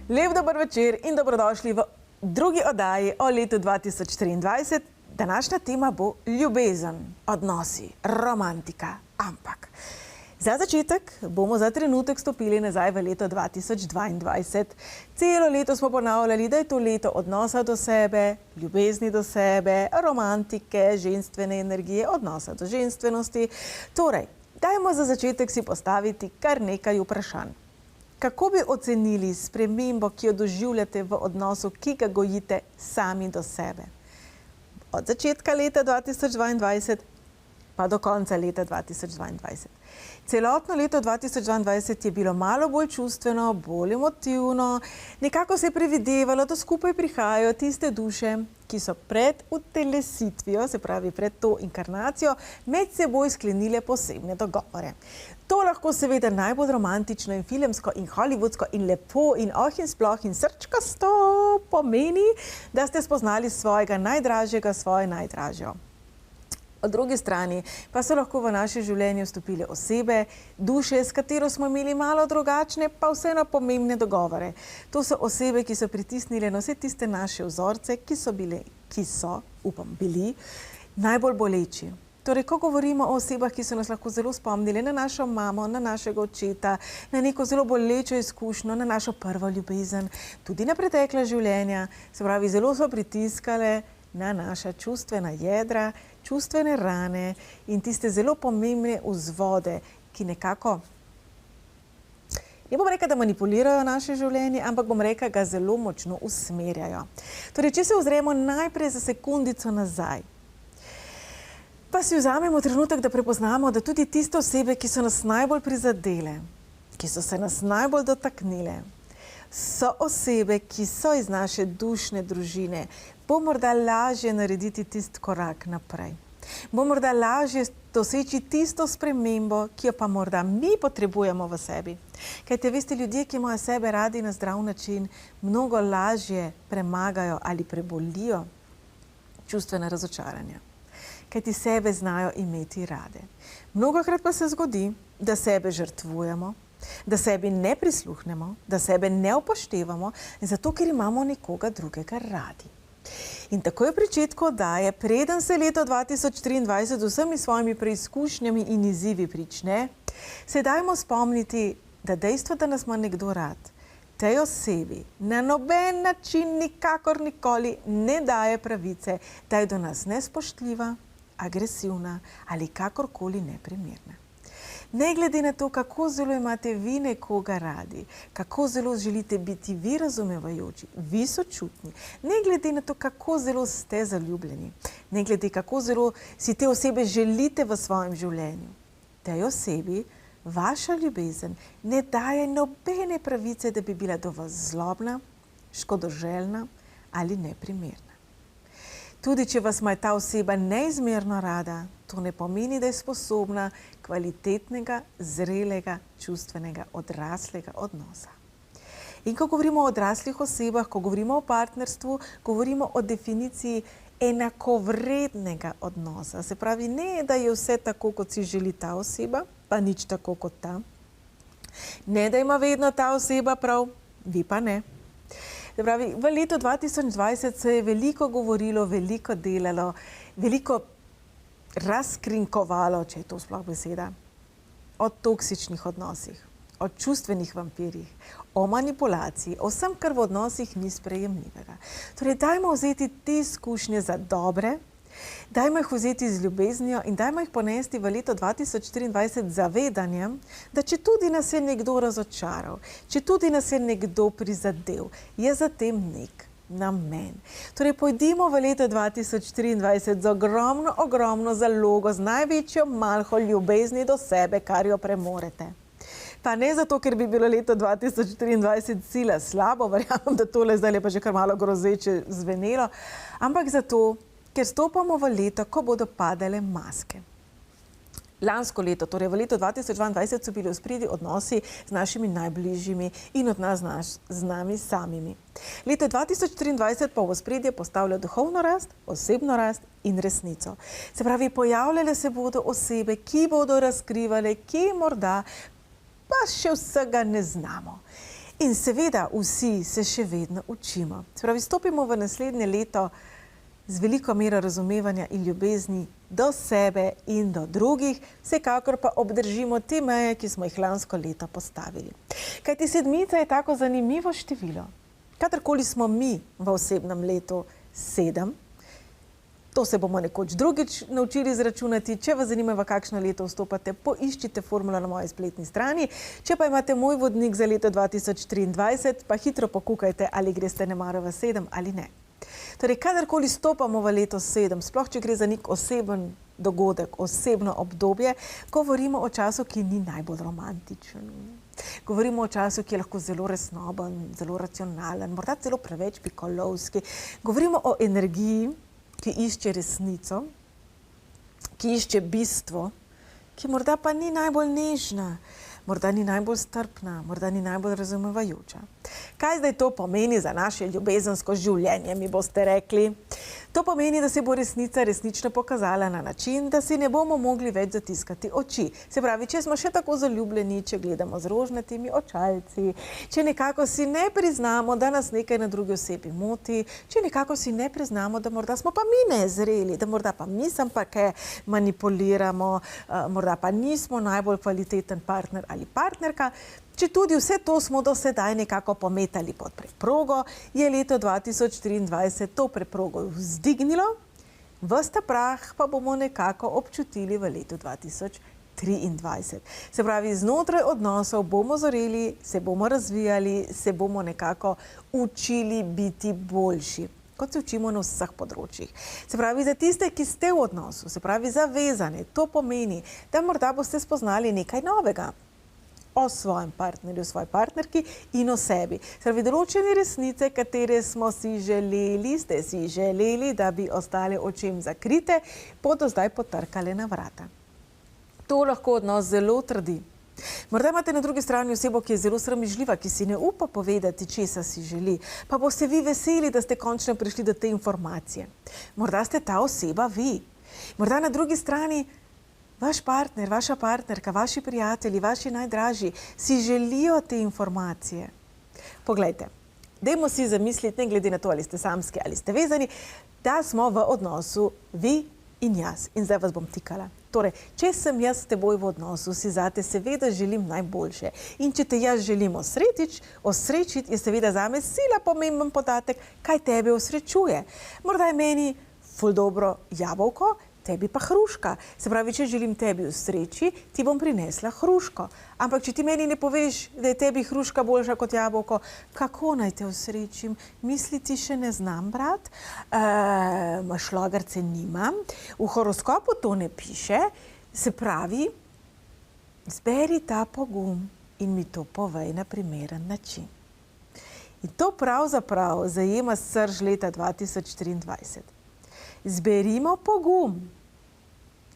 Lep dober večer in dobrodošli v drugi oddaji o letu 2023. Današnja tema bo ljubezen, odnosi, romantika. Ampak za začetek bomo za trenutek stopili nazaj v leto 2022. Celo leto smo ponavljali, da je to leto odnosa do sebe, ljubezni do sebe, romantike, ženstvene energije, odnosa do ženstvenosti. Torej, dajmo za začetek si postaviti kar nekaj vprašanj. Kako bi ocenili spremembo, ki jo doživljate v odnosu, ki ga gojite sami do sebe? Od začetka leta 2022 pa do konca leta 2022. Celotno leto 2022 je bilo malo bolj čustveno, bolj emotivno, nekako se je predvidevalo, da skupaj prihajajo tiste duše, ki so pred utelesitvijo, se pravi pred to inkarnacijo, med seboj sklenile posebne dogovore. To lahko seveda najbolj romantično in filmsko in hollywoodsko in lepo in in sploh in srčkasto pomeni, da ste spoznali svojega najdražjega, svojo najdražjo. Po drugi strani pa so lahko v naše življenje vstopile osebe, duše, s katero smo imeli malo drugačne, pa vseeno pomembne dogovore. To so osebe, ki so pritisnile na vse tiste naše vzorce, ki so bili najbolj boleči. Torej, ko govorimo o osebah, ki so nas lahko zelo spomnili na našo mamo, na našega očeta, na neko zelo bolečo izkušnjo, na našo prvo ljubezen, tudi na pretekla življenja, se pravi, zelo so pritiskale na naša čustvena jedra, čustvene rane in tiste zelo pomembne vzvode, ki nekako, ne bom rekla, da manipulirajo naše življenje, ampak bom rekla, ga zelo močno usmerjajo. Torej, če se ozremo najprej za sekundico nazaj, pa si vzamemo trenutek, da prepoznamo, da tudi tiste osebe, ki so nas najbolj prizadele, ki so se nas najbolj dotaknile, so osebe, ki so iz naše dušne družine, bo morda lažje narediti tisti korak naprej. Bo morda lažje doseči tisto spremembo, ki jo pa morda mi potrebujemo v sebi. Kajte, veste, ljudje, ki imajo sebe radi na zdrav način, mnogo lažje premagajo ali prebolijo čustvena razočaranja. Kajti sebe znajo imeti rade. Mnogokrat pa se zgodi, da sebe žrtvujemo, da sebi ne prisluhnemo, da sebe ne upoštevamo, zato ker imamo nekoga drugega radi. In takoj v pričetku oddaje, preden se leto 2023 z vsemi svojimi preizkušnjami in izzivi prične, se dajmo spomniti, da dejstvo, da nas ima nekdo rad, tej osebi na noben način nikakor nikoli ne daje pravice, da je do nas nespoštljiva, agresivna ali kakorkoli neprimerna. Ne glede na to, kako zelo imate vi nekoga radi, kako zelo želite biti vi razumevajoči, vi sočutni, ne glede na to, kako zelo ste zaljubljeni, ne glede kako zelo si te osebe želite v svojem življenju, tej osebi vaša ljubezen ne daje nobene pravice, da bi bila do vas zlobna, škodoželjna ali neprimerna. Tudi če vas ima ta oseba neizmerno rada, to ne pomeni, da je sposobna kvalitetnega, zrelega, čustvenega, odraslega odnosa. In ko govorimo o odraslih osebah, ko govorimo o partnerstvu, govorimo o definiciji enakovrednega odnosa. Se pravi, ne, da je vse tako, kot si želi ta oseba, pa nič tako kot ta. Ne, da ima vedno ta oseba prav, vi pa ne. Se pravi, v letu 2020 se je veliko govorilo, veliko delalo, veliko razkrinkovalo, če je to sploh beseda, o toksičnih odnosih, o čustvenih vampirjih, o manipulaciji, o vsem, kar v odnosih ni sprejemljivega. Torej, dajmo vzeti te izkušnje za dobre, dajmo jih vzeti z ljubeznijo in dajmo jih ponesti v leto 2024 z zavedanjem, da če tudi nas je nekdo razočaral, če tudi nas je nekdo prizadel, je za tem nek namen. Torej, pojdimo v leto 2023 z ogromno zalogo, z največjo malho ljubezni do sebe, kar jo premorete. Pa ne zato, ker bi bilo leto 2023 sila slabo, verjamem, da tole zdaj pa že kar malo grozeče zvenelo, ampak zato, ker stopamo v leto, ko bodo padale maske. Lansko leto, torej v letu 2022, so bili v ospredju odnosi z našimi najbližjimi in od nas z nami samimi. Leto 2023 pa v ospredje postavlja duhovno rast, osebno rast in resnico. Se pravi, pojavljale se bodo osebe, ki bodo razkrivale, ki morda pa še vsega ne znamo. In seveda vsi se še vedno učimo. Se pravi, stopimo v naslednje leto z veliko mero razumevanja in ljubezni do sebe in do drugih, vsekakor pa obdržimo te meje, ki smo jih lansko leto postavili. Kajti 7 je tako zanimivo število. Kadarkoli smo mi v osebnem letu 7, to se bomo nekoč drugič naučili izračunati. Če vas zanima, v kakšno leto vstopate, poiščite formulo na moji spletni strani. Če pa imate moj vodnik za leto 2023, pa hitro pokukajte, ali greste nemara v 7 ali ne. Torej, kadarkoli stopamo v leto 7, sploh če gre za nek oseben dogodek, osebno obdobje, govorimo o času, ki ni najbolj romantičen. Govorimo o času, ki je lahko zelo resnoben, zelo racionalen, morda celo preveč pikolovski. Govorimo o energiji, ki išče resnico, ki išče bistvo, ki morda pa ni najbolj nežna, morda ni najbolj strpna, morda ni najbolj razumevajoča. Kaj zdaj to pomeni za naše ljubezensko življenje, mi boste rekli? To pomeni, da se bo resnica resnično pokazala na način, da si ne bomo mogli več zatiskati oči. Se pravi, če smo še tako zaljubljeni, če gledamo z rožnatimi očalci, če nekako si ne priznamo, da nas nekaj na drugi osebi moti, če nekako si ne priznamo, da morda smo pa mi nezreli, da morda pa mi sem pa kaj manipuliramo, morda pa nismo najbolj kvaliteten partner ali partnerka. Če tudi vse to smo do sedaj nekako pometali pod preprogo, je leto 2023 to preprogo vzdignilo, ves ta prah pa bomo nekako občutili v letu 2023. Se pravi, znotraj odnosov bomo zoreli, se bomo razvijali, se bomo nekako učili biti boljši, kot se učimo na vseh področjih. Se pravi, za tiste, ki ste v odnosu, se pravi zavezane, to pomeni, da morda boste spoznali nekaj novega o svojem partnerju, o svoji partnerki in o sebi. Se pravi, določene resnice, katere smo si želeli, ste si želeli, da bi ostale očem zakrite, bodo zdaj potrkale na vrata. To lahko odnos zelo trdi. Morda imate na drugi strani osebo, ki je zelo sramežljiva, ki si ne upa povedati, česa si želi, pa boste vi veseli, da ste končno prišli do te informacije. Morda ste ta oseba vi. Morda na drugi strani vaš partner, vaša partnerka, vaši prijatelji, vaši najdražji si želijo te informacije. Poglejte, dajmo si zamisliti, ne glede na to, ali ste samski ali ste vezani, da smo v odnosu vi in jaz. In zdaj vas bom tikala. Torej, če sem jaz s teboj v odnosu, si zate seveda želim najboljše. In če te jaz želim osrečiti, je seveda zame sila pomemben podatek, kaj tebe osrečuje. Morda je meni ful dobro jabolko, tebi pa hruška. Se pravi, če želim tebi v sreči, ti bom prinesla hruško. Ampak, če ti meni ne poveš, da je tebi hruška boljša kot jabolko, kako naj te osrečim? Misliti še ne znam, brat, šlagerce nimam, v horoskopu to ne piše, se pravi, zberi ta pogum in mi to povej na primeren način. In to pravzaprav zajema srž leta 2023. Zberimo pogum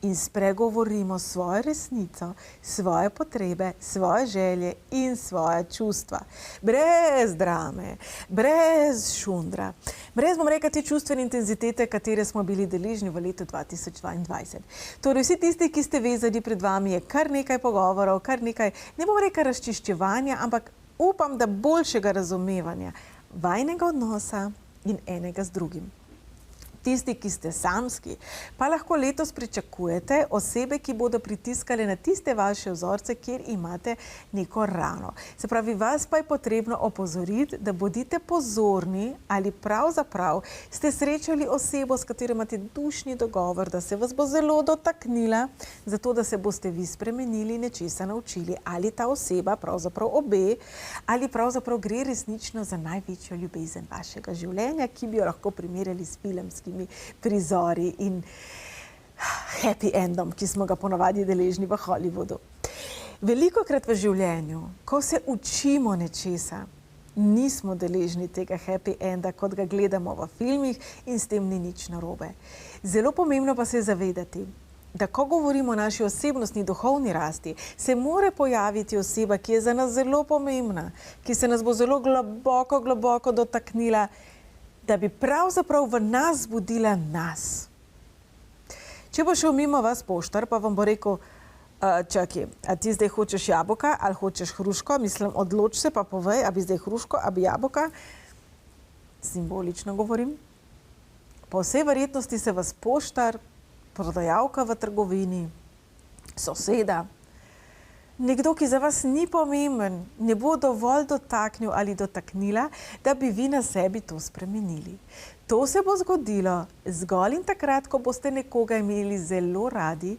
in spregovorimo svojo resnico, svoje potrebe, svoje želje in svoje čustva. Brez drame, brez šundra, brez, bom rekla, te čustvene intenzitete, katere smo bili deležni v letu 2022. Torej, vsi tisti, ki ste vezani pred vami, je kar nekaj pogovorov, kar nekaj, ne bom rekla razčiščevanja, ampak upam, da boljšega razumevanja vajnega odnosa in enega z drugim. Tisti, ki ste samski, pa lahko letos pričakujete osebe, ki bodo pritiskale na tiste vaše vzorce, kjer imate neko rano. Se pravi, vas pa je potrebno opozoriti, da bodite pozorni, ali pravzaprav ste srečali osebo, s katero imate dušni dogovor, da se vas bo zelo dotaknila, zato da se boste vi spremenili, nečesa naučili, ali ta oseba, pravzaprav obe, ali pravzaprav gre resnično za največjo ljubezen vašega življenja, ki bi jo lahko primerjali s filmskimi prizori in happy endom, ki smo ga ponavadi deležni v Hollywoodu. Velikokrat v življenju, ko se učimo nečesa, nismo deležni tega happy enda, kot ga gledamo v filmih, in s tem ni nič narobe. Zelo pomembno pa se je zavedati, da ko govorimo o naši osebnostni duhovni rasti, se mora pojaviti oseba, ki je za nas zelo pomembna, ki se nas bo zelo globoko dotaknila, da bi pravzaprav v nas budila nas. Če bo šel mimo vas poštar, pa vam bo rekel, Čakaj, a ti zdaj hočeš jabolka ali hočeš hruško? Mislim, odloč se pa povej, a bi zdaj hruško, a bi jabolka. Simbolično govorim. Po vsej verjetnosti se vas poštar, prodajalka v trgovini, soseda, nekdo, ki za vas ni pomemben, ne bo dovolj dotaknil ali dotaknila, da bi vi na sebi to spremenili. To se bo zgodilo zgolj in takrat, ko boste nekoga imeli zelo radi,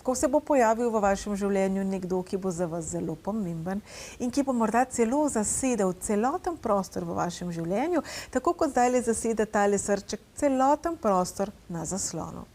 ko se bo pojavil v vašem življenju nekdo, ki bo za vas zelo pomemben in ki bo morda celo zasedel celoten prostor v vašem življenju, tako kot zdaj zaseda tale srček celoten prostor na zaslonu.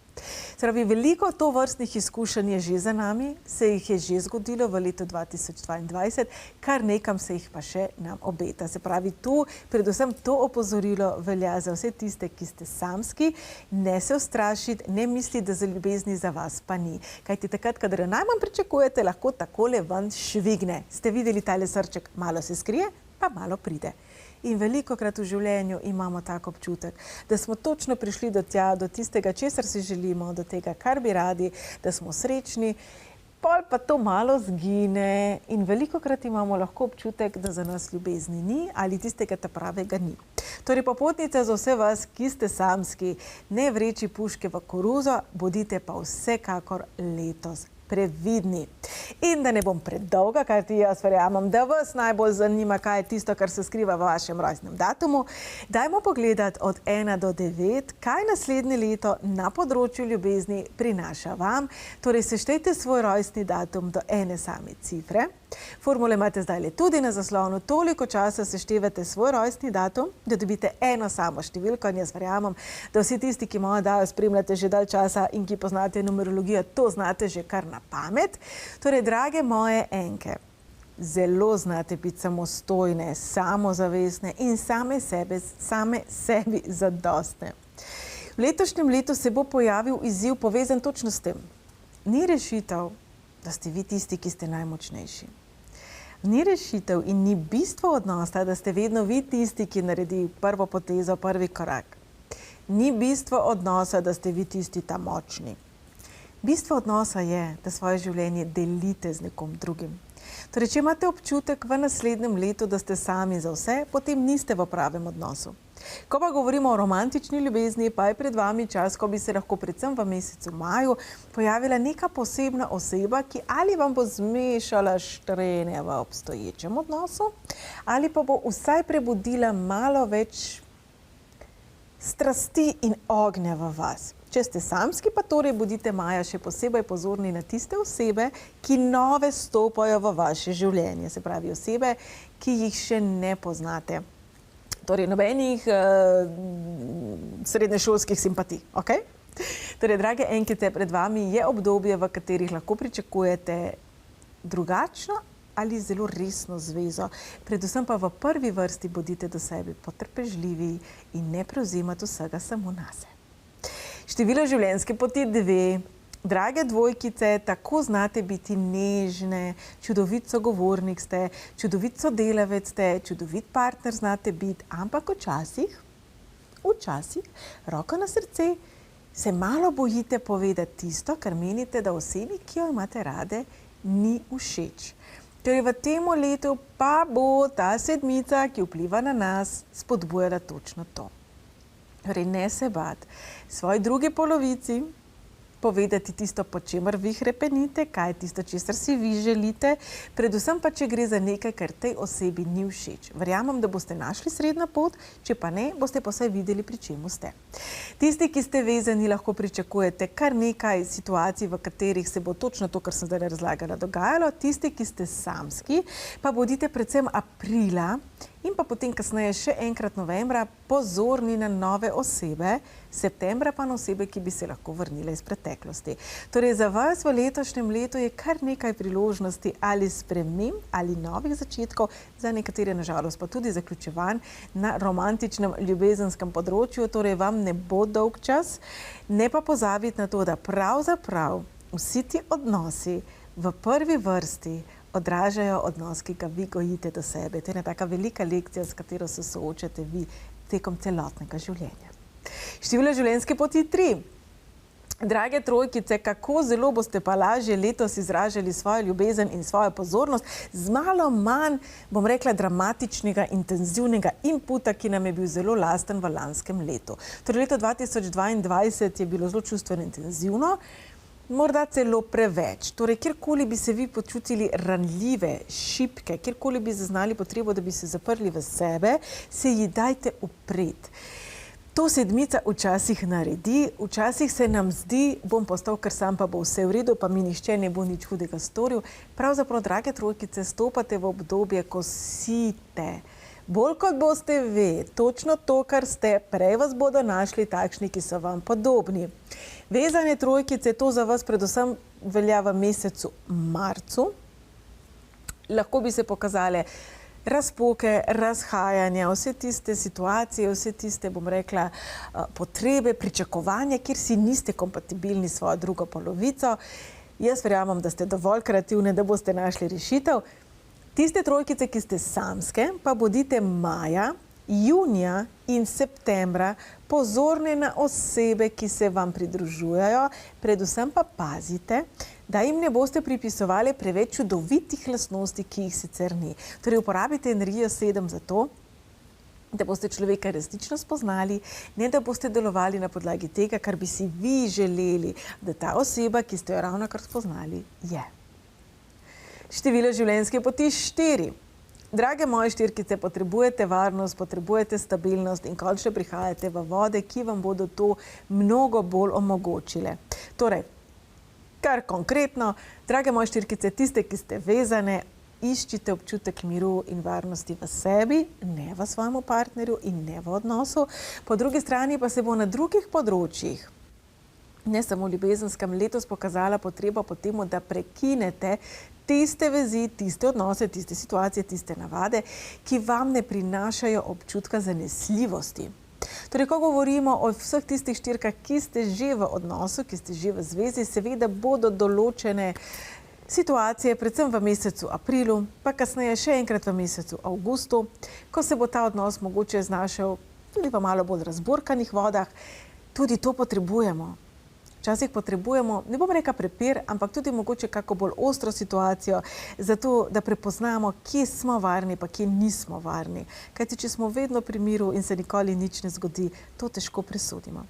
Se pravi, veliko tovrstnih izkušenj je že za nami, se jih je že zgodilo v letu 2022, kar nekam se jih pa še nam obeta. Se pravi, tu predvsem to opozorilo velja za vse tiste, ki ste samski, ne se ustrašiti, ne misliti, da za ljubezni za vas pa ni. Kajti takrat, kadar jo najmanj pričakujete, lahko takole ven švigne. Ste videli tale srček, malo se skrije, pa malo pride. In velikokrat v življenju imamo tak občutek, da smo točno prišli do tja, do tistega, česar si želimo, do tega, kar bi radi, da smo srečni, pol pa to malo zgine in velikokrat imamo lahko občutek, da za nas ljubezni ni ali tistega ta pravega ni. Torej, popotnica za vse vas, ki ste samski, ne vreči puške v koruzo, bodite pa vsekakor letos previdni. In da ne bom predolga, kar ti jaz verjamem, da vas najbolj zanima, kaj je tisto, kar se skriva v vašem rojstnem datumu, dajmo pogledati od 1 do 9, kaj naslednje leto na področju ljubezni prinaša vam. Torej, seštejte svoj rojstni datum do ene same cifre. Formule imate zdaj tudi na zaslonu, toliko časa seštevate svoj rojstni datum, da dobite eno samo številko in jaz verjamem, da vsi tisti, ki mojo oddajo spremljate že dalj časa in ki poznate numerologijo, to znate že kar na pamet. Torej, drage moje enke, zelo znate biti samostojne, samozavestne in same sebi zadostne. V letošnjem letu se bo pojavil izziv povezan točno s tem. Ni rešitev, da ste vi tisti, ki ste najmočnejši. Ni rešitev in ni bistvo odnosa, da ste vedno vi tisti, ki naredi prvo potezo, prvi korak. Ni bistvo odnosa, da ste vi tisti ta močni. Bistvo odnosa je, da svoje življenje delite z nekom drugim. Torej, če imate občutek v naslednjem letu, da ste sami za vse, potem niste v pravem odnosu. Ko pa govorimo o romantični ljubezni, pa je pred vami čas, ko bi se lahko predvsem v mesecu maju pojavila neka posebna oseba, ki ali vam bo zmešala štrene v obstoječem odnosu, ali pa bo vsaj prebudila malo več strasti in ognja v vas. Če ste samski, pa torej bodite maja še posebej pozorni na tiste osebe, ki nove stopajo v vaše življenje. Se pravi, osebe, ki jih še ne poznate. Torej, nobenih srednješolskih simpatij, ok? Torej, drage enkice, pred vami je obdobje, v katerih lahko pričakujete drugačno ali zelo resno zvezo. Predvsem pa v prvi vrsti bodite do sebe potrpežljivi in ne prevzemati vsega samo nase. Število življenjske poti 2. Drage dvojkice, tako znate biti nežne, čudovit sogovornik ste, čudovit sodelavec ste, čudovit partner znate biti, ampak včasih, roko na srce, se malo bojite povedati tisto, kar menite, da osebi, ki jo imate rade, ni všeč. Torej, v tem letu pa bo ta sedmica, ki vpliva na nas, spodbujala točno to. Torej, ne se bati svoji drugi polovici, povedati tisto, po čemer vi hrepenite, kaj je tisto, česar si vi želite, predvsem pa, če gre za nekaj, kar tej osebi ni všeč. Verjamem, da boste našli srednjo pot, če pa ne, boste pa vsaj videli, pri čemu ste. Tisti, ki ste vezani, lahko pričakujete kar nekaj situacij, v katerih se bo točno to, kar sem zdaj razlagala, dogajalo. Tisti, ki ste samski, pa bodite predvsem aprila in pa potem kasneje še enkrat novembra pozorni na nove osebe, septembra pa na osebe, ki bi se lahko vrnile iz preteklosti. Torej, za vas v letošnjem letu je kar nekaj priložnosti ali sprememb ali novih začetkov, za nekatere nažalost pa tudi zaključevanj na romantičnem ljubezenskem področju, torej vam ne bo dolg čas, ne pa pozabiti na to, da pravzaprav vsi ti odnosi v prvi vrsti odražajo odnos, ki ga vi gojite do sebe. To je ena taka velika lekcija, s katero se soočate vi tekom celotnega življenja. Število življenjske poti 3. Drage trojkice, kako zelo boste pa lažje letos izražali svojo ljubezen in svojo pozornost z malo manj, bom rekla, dramatičnega, intenzivnega inputa, ki nam je bil zelo lasten v lanskem letu. Torej, leto 2022 je bilo zelo čustveno intenzivno, morda celo preveč. Torej, kjerkoli bi se vi počutili ranljive, šibke, kjerkoli bi zaznali potrebo, da bi se zaprli v sebe, se ji dajte upreti. To sedmica včasih naredi, včasih se nam zdi, bom postal kar sam, pa bo vse v redu, pa mi nihče ne bo nič hudega storil. Pravzaprav, drage trojkice, stopate v obdobje, ko site. Bolj kot boste ve, točno to, kar ste, prej vas bodo našli takšni, ki so vam podobni. Vezane trojkice, to za vas predvsem velja v mesecu marcu. Lahko bi se pokazale razpoke, razhajanja, vse tiste situacije, vse tiste, bom rekla, potrebe, pričakovanja, kjer si niste kompatibilni s svojo drugo polovico. Jaz verjamem, da ste dovolj kreativne, da boste našli rešitev. Tiste trojkice, ki ste samske, pa bodite maja, junija in septembra pozorni na osebe, ki se vam pridružujejo, predvsem pa pazite, da jim ne boste pripisovali preveč čudovitih lastnosti, ki jih sicer ni. Torej, uporabite energijo 7 za to, da boste človeka resnično spoznali, ne da boste delovali na podlagi tega, kar bi si vi želeli, da ta oseba, ki ste jo ravnokar spoznali, je. Število življenjske poti 4. Drage moje štirkice, potrebujete varnost, potrebujete stabilnost in končno prihajate v vode, ki vam bodo to mnogo bolj omogočile. Torej, kar konkretno, drage moje štirkice, tiste, ki ste vezane, iščite občutek miru in varnosti v sebi, ne v svojemu partnerju in ne v odnosu. Po drugi strani pa se bo na drugih področjih, ne samo v ljubezenskem, letos pokazala potreba po tem, da prekinete tiste vezi, tiste odnose, tiste situacije, tiste navade, ki vam ne prinašajo občutka zanesljivosti. Torej, ko govorimo o vseh tistih štirkah, ki ste že v odnosu, ki ste že v zvezi, seveda bodo določene situacije, predvsem v mesecu aprilu, pa kasneje še enkrat v mesecu avgustu, ko se bo ta odnos mogoče znašel tudi v malo bolj razburkanih vodah. Tudi to potrebujemo. Včasih potrebujemo, ne bom rekla prepir, ampak tudi mogoče kako bolj ostro situacijo, zato da prepoznamo, kje smo varni, pa kje nismo varni. Kajti, če smo vedno pri miru in se nikoli nič ne zgodi, to težko presodimo.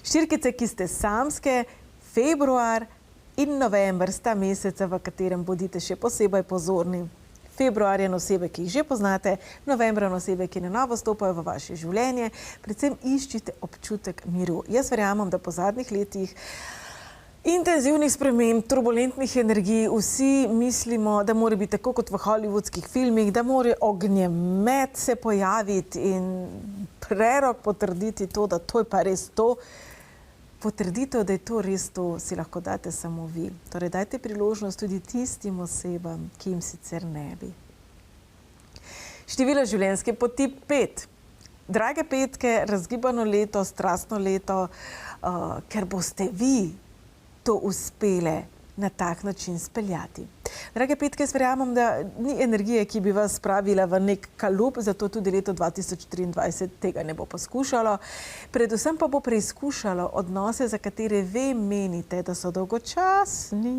Štirkice, ki ste samske, februar in november sta meseca, v katerem bodite še posebej pozorni. Februar je na osebe, ki jih že poznate, novembra na osebe, ki na novo stopajo v vaše življenje. Predvsem iščite občutek miru. Jaz verjamem, da po zadnjih letih intenzivnih sprememb, turbulentnih energij, vsi mislimo, da mora biti tako kot v hollywoodskih filmih, da mora ognjemet se pojaviti in prerok potrditi to, da to je pa res to. Potrditev, da je to res to, si lahko date samo vi. Torej, dajte priložnost tudi tistim osebam, ki jim sicer ne bi. Število življenjske poti 5. Drage petke, razgibano leto, strastno leto, ker boste vi to uspele na tak način speljati. Drage petke, jaz verjamem, da ni energije, ki bi vas spravila v nek kalup, zato tudi leto 2023 tega ne bo poskušalo. Predvsem pa bo preizkušalo odnose, za katere vi menite, da so dolgočasni.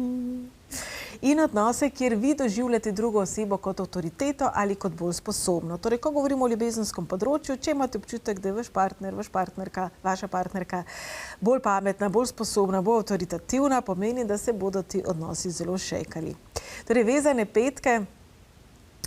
In odnose, kjer vi doživljate drugo osebo kot avtoriteto ali kot bolj sposobno. Torej, ko govorimo o ljubezenskem področju, če imate občutek, da je vaš partner, vaša partnerka bolj pametna, bolj sposobna, bolj avtoritativna, pomeni, da se bodo ti odnosi zelo šejkali. Torej, vezane petke,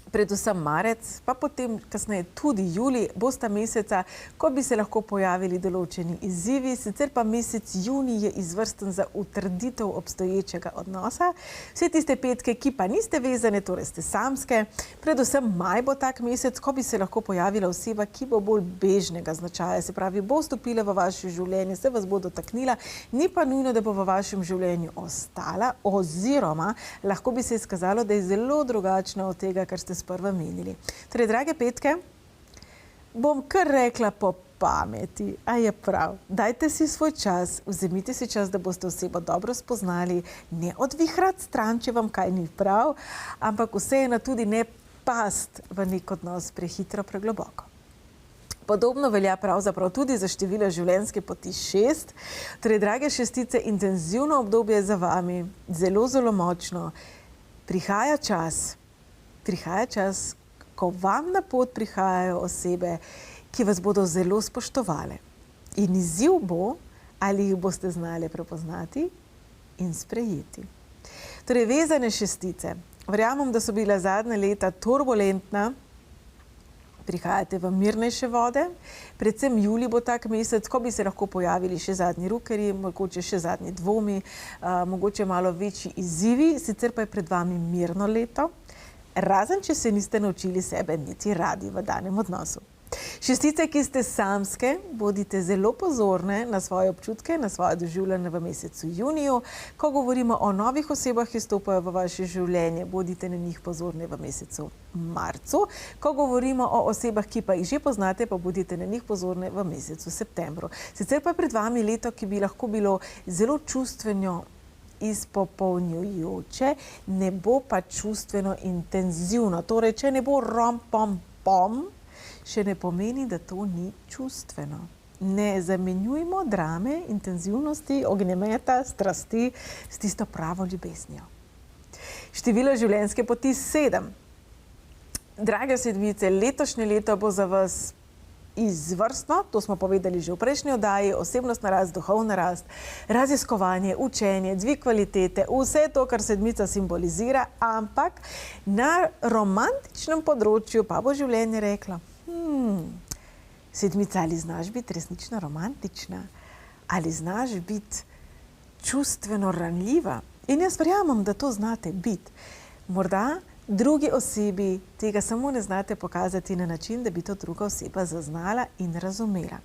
predvsem marec, pa potem kasneje tudi julij, bosta meseca, ko bi se lahko pojavili določeni izzivi, sicer pa mesec junij je izvrsten za utrditev obstoječega odnosa. Vse tiste petke, ki pa niste vezane, torej ste samske, predvsem maj bo tak mesec, ko bi se lahko pojavila oseba, ki bo bolj bežnega značaja, se pravi, bo vstopila v vaše življenje, se vas bo dotaknila, ni pa nujno, da bo v vašem življenju ostala, oziroma lahko bi se izkazalo, da je zelo drugačna od tega, kar ste sprva menili. Torej, drage petke, bom kar rekla po pameti, a je prav. Dajte si svoj čas, vzemite si čas, da boste osebo dobro spoznali, ne odvihrati stran, če vam kaj ni prav, ampak vseeno tudi ne past v nek odnos prehitro, pregloboko. Podobno velja pravzaprav tudi za število življenjske poti 6. Torej, drage šestice, intenzivno obdobje je za vami, zelo, zelo močno. Prihaja čas, ko vam na pot prihajajo osebe, ki vas bodo zelo spoštovale. In izziv bo, ali jih boste znali prepoznati in sprejeti. Torej, vezane šestice, verjamem, da so bila zadnja leta turbulentna, prihajate v mirnejše vode, predvsem julij bo tak mesec, ko bi se lahko pojavili še zadnji rukerji, mogoče še zadnji dvomi, mogoče malo večji izzivi, sicer pa je pred vami mirno leto, razen če se niste naučili sebe imeti radi v danem odnosu. Šestice, ki ste samske, bodite zelo pozorne na svoje občutke, na svoje doživljanje v mesecu juniju. Ko govorimo o novih osebah, ki stopajo v vaše življenje, bodite na njih pozorni v mesecu marcu. Ko govorimo o osebah, ki pa jih že poznate, pa bodite na njih pozorni v mesecu septembru. Sicer pa je pred vami leto, ki bi lahko bilo zelo čustveno izpopolnjujoče, ne bo pa čustveno intenzivno. Torej, če ne bo rom, pom, pom, še ne pomeni, da to ni čustveno. Ne zamenjujmo drame, intenzivnosti, ognjemeta, strasti s tisto pravo ljubeznijo. Število življenjske poti 7. Drage sedmice, letošnje leto bo za vas izvrstno, to smo povedali že v prejšnji oddaji, osebnostna rast, duhovna rast, raziskovanje, učenje, dvig kvalitete, vse to, kar sedmica simbolizira, ampak na romantičnem področju pa bo življenje reklo, sedmica, ali znaš biti resnično romantična? Ali znaš biti čustveno ranljiva? In jaz verjamem, da to znate biti. Morda drugi osebi tega samo ne znate pokazati na način, da bi to druga oseba zaznala in razumela.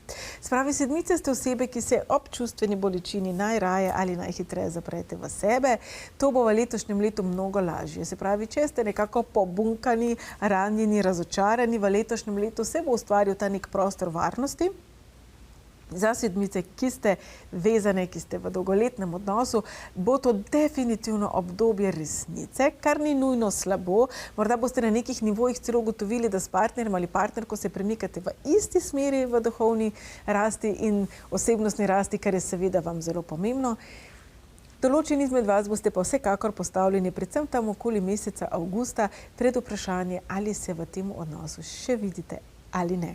Spravi, sedmice ste osebe, ki se ob čustveni bolečini najraje ali najhitreje zaprete v sebe. To bo v letošnjem letu mnogo lažje. Se pravi, če ste nekako pobunkani, ranjeni, razočarani, v letošnjem letu se bo ustvaril ta nek prostor varnosti. Za sedmice, ki ste vezane, ki ste v dolgoletnem odnosu, bo to definitivno obdobje resnice, kar ni nujno slabo. Morda boste na nekih nivojih celo ugotovili, da s partnerjem ali partnerko se premikate v isti smeri v duhovni rasti in osebnostni rasti, kar je seveda vam zelo pomembno. Določeni izmed vas boste pa vsekakor postavljeni predvsem tam okoli meseca avgusta pred vprašanje, ali se v tem odnosu še vidite ali ne.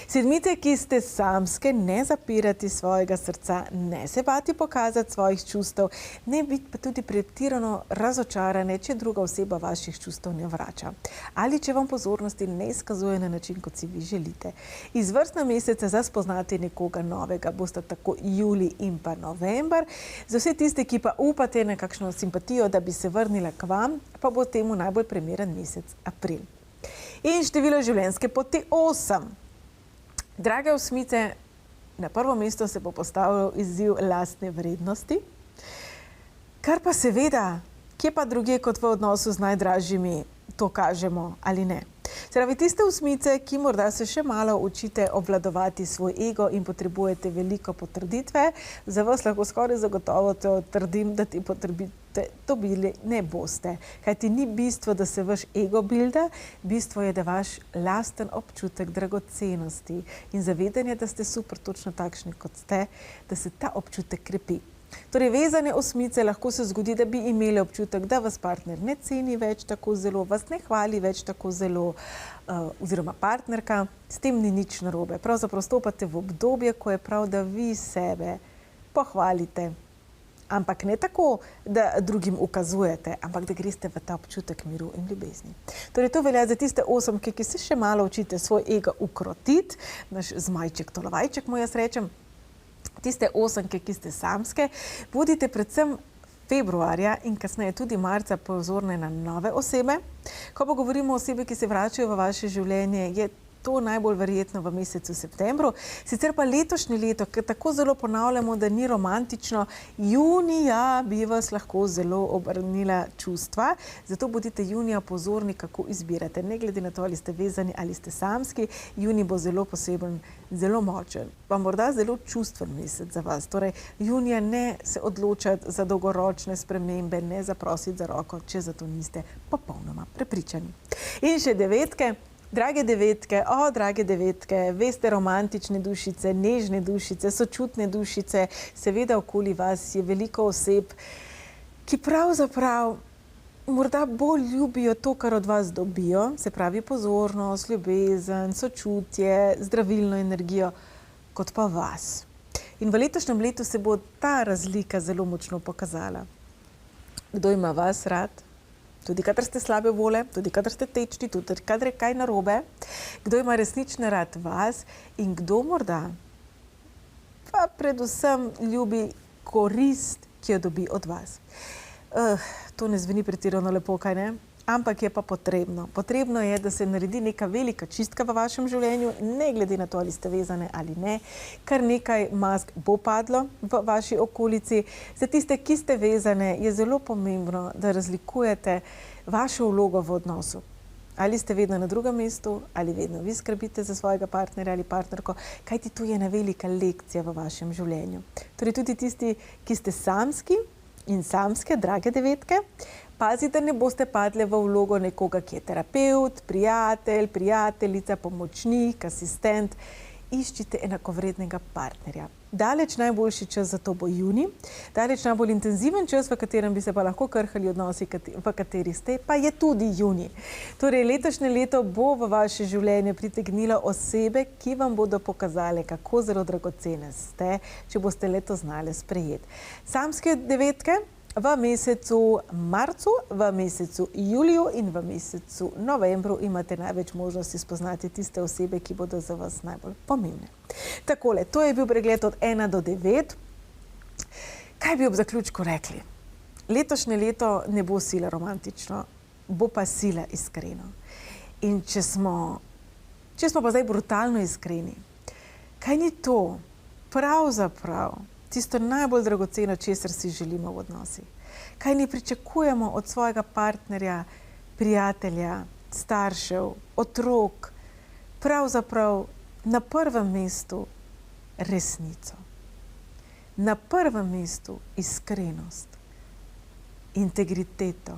Sedmice, ki ste samske, ne zapirati svojega srca, ne se bati pokazati svojih čustev, ne biti pa tudi pretirano razočarane, če druga oseba vaših čustev ne vrača. Ali če vam pozornosti ne izkazuje na način, kot si vi želite. Izvrstna meseca za spoznati nekoga novega bosta tako julij in pa november. Za vse tiste, ki pa upate na kakšno simpatijo, da bi se vrnila k vam, pa bo temu najbolj primeren mesec april. In število življenjske poti 8. Drage osmice, na prvo mesto se bo postavil izziv lastne vrednosti, kar pa seveda, kje pa drugje kot v odnosu z najdražjimi, to kažemo ali ne. Se pravi, tiste osmice, ki morda se še malo učite obvladovati svoj ego in potrebujete veliko potrditve, za vas lahko skoraj zagotovo trdim, da te potrditve dobili ne boste. Kajti ni bistvo, da se vaš ego bilda, bistvo je, da vaš lasten občutek dragocenosti in zavedanje, da ste super točno takšni, kot ste, da se ta občutek krepi. Torej, vezane osmice lahko se zgodi, da bi imeli občutek, da vas partner ne ceni več tako zelo, vas ne hvali več tako zelo, oziroma partnerka, s tem ni nič narobe. Pravzaprav stopate v obdobje, ko je prav, da vi sebe pohvalite. Ampak ne tako, da drugim ukazujete, ampak da greste v ta občutek miru in ljubezni. Torej, to velja za tiste osemke, ki se še malo učite svoj ego ukrotiti, naš zmajček, tolovajček, mu jaz rečem. Tiste osemke, ki ste samske, bodite predvsem februarja in kasneje tudi marca pozorne na nove osebe. Ko pa govorimo o osebi, ki se vračajo v vaše življenje, je to najbolj verjetno v mesecu septembru. Sicer pa letošnje leto, ker tako zelo ponavljamo, da ni romantično, junija bi vas lahko zelo obrnila čustva. Zato bodite junija pozorni, kako izbirate. Ne glede na to, ali ste vezani ali ste samski, junij bo zelo poseben, zelo močen, pa morda zelo čustven mesec za vas. Torej, junija ne se odločati za dolgoročne spremembe, ne zaprositi za roko, če za to niste popolnoma prepričani. In še devetke. Drage devetke, veste, romantične dušice, nežne dušice, sočutne dušice, seveda okoli vas je veliko oseb, ki pravzaprav morda bolj ljubijo to, kar od vas dobijo, se pravi pozornost, ljubezen, sočutje, zdravilno energijo, kot pa vas. In v letošnjem letu se bo ta razlika zelo močno pokazala. Kdo ima vas rad? Tudi kadar ste slabe vole, tudi kadar ste tečni, tudi kadar je kaj narobe. Kdo ima resnično rad vas in kdo morda pa predvsem ljubi korist, ki jo dobi od vas. To ne zveni pretirano lepo, kaj ne? Ampak je pa potrebno. Potrebno je, da se naredi neka velika čistka v vašem življenju, ne glede na to, ali ste vezane ali ne. Kar nekaj mask bo padlo v vaši okolici. Za tiste, ki ste vezane, je zelo pomembno, da razlikujete vašo vlogo v odnosu. Ali ste vedno na drugem mestu, ali vedno vi skrbite za svojega partnerja ali partnerko, kajti tu je ena velika lekcija v vašem življenju. Torej tudi tisti, ki ste samski in samske, drage devetke, pazite, da ne boste padle v vlogo nekoga, ki je terapevt, prijatelj, prijateljica, pomočnik, asistent. Iščite enakovrednega partnerja. Daleč najboljši čas za to bo junij, daleč najbolj intenziven čas, v katerem bi se pa lahko krhali odnosi, v katerih ste, pa je tudi junij. Torej, letošnje leto bo v vaše življenje pritegnilo osebe, ki vam bodo pokazale, kako zelo dragocene ste, če boste leto znali sprejeti. Samske devetke v mesecu marcu, v mesecu juliju in v mesecu novembru imate največ možnosti spoznati tiste osebe, ki bodo za vas najbolj pomembne. Takole, to je bil pregled od 1 do 9. Kaj bi ob zaključku rekli? Letošnje leto ne bo sila romantično, bo pa sila iskreno. In če smo pa zdaj brutalno iskreni, kaj ni to pravzaprav tisto najbolj dragoceno, česar si želimo v odnosih? Kaj ne pričakujemo od svojega partnerja, prijatelja, staršev, otrok? Pravzaprav na prvem mestu resnico. Na prvem mestu iskrenost, integriteto,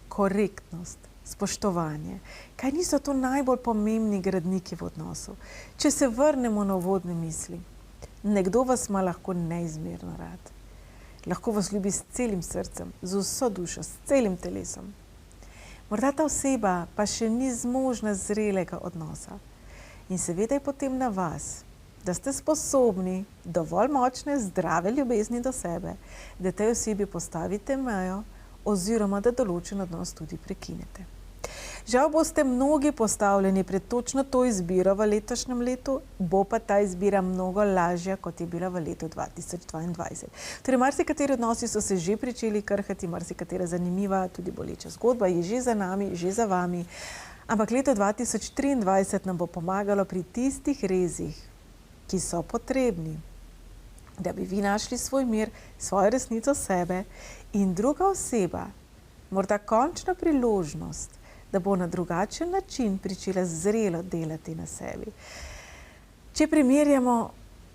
korektnost, spoštovanje. Kaj niso to najbolj pomembni gradniki v odnosu? Če se vrnemo na uvodne misli, nekdo vas ima lahko neizmerno rad. Lahko vas ljubi s celim srcem, z vso dušo, s celim telesom. Morda ta oseba pa še ni zmožna zrelega odnosa. In seveda je potem na vas, da ste sposobni dovolj močne, zdrave ljubezni do sebe, da tej osebi postavite mejo oziroma da določen odnos tudi prekinete. Žal boste mnogi postavljeni pred točno to izbiro v letošnjem letu, bo pa ta izbira mnogo lažja, kot je bila v letu 2022. Torej, marsikateri odnosi so se že pričeli krhati, marsikatera zanimiva, tudi boleča zgodba je že za nami, že za vami. Ampak leto 2023 nam bo pomagalo pri tistih rezih, ki so potrebni, da bi vi našli svoj mir, svojo resnico sebe in druga oseba, morda končna priložnost, da bo na drugačen način pričela zrelo delati na sebi. Če primerjamo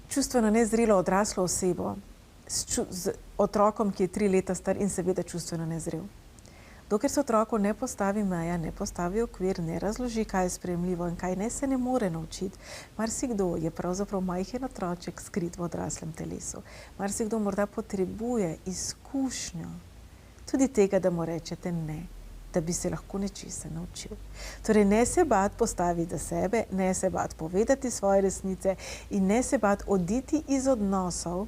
čustveno nezrelo odraslo osebo z otrokom, ki je 3 leta star in seveda čustveno nezrel. Dokler se otroku ne postavi meja, ne postavi okvir, ne razloži, kaj je sprejemljivo in kaj ne, se ne more naučiti. Marsikdo je pravzaprav majhen otroček skrit v odraslem telesu. Marsikdo morda potrebuje izkušnjo tudi tega, da mu rečete ne, da bi se lahko nečesa naučil. Torej, ne se bati postaviti za sebe, ne se bati povedati svoje resnice in ne se bati oditi iz odnosov,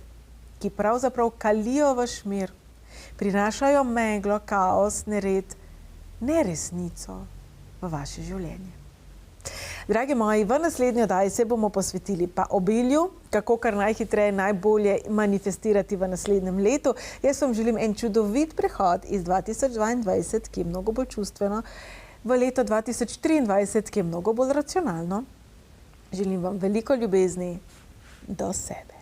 ki pravzaprav kalijo vaš mir, prinašajo meglo, kaos, nered, neresnico v vaše življenje. Dragi moji, v naslednji oddaji se bomo posvetili pa obilju, kako kar najhitreje, najbolje manifestirati v naslednjem letu. Jaz vam želim en čudovit prehod iz 2022, ki je mnogo bolj čustveno, v leto 2023, ki je mnogo bolj racionalno. Želim vam veliko ljubezni do sebe.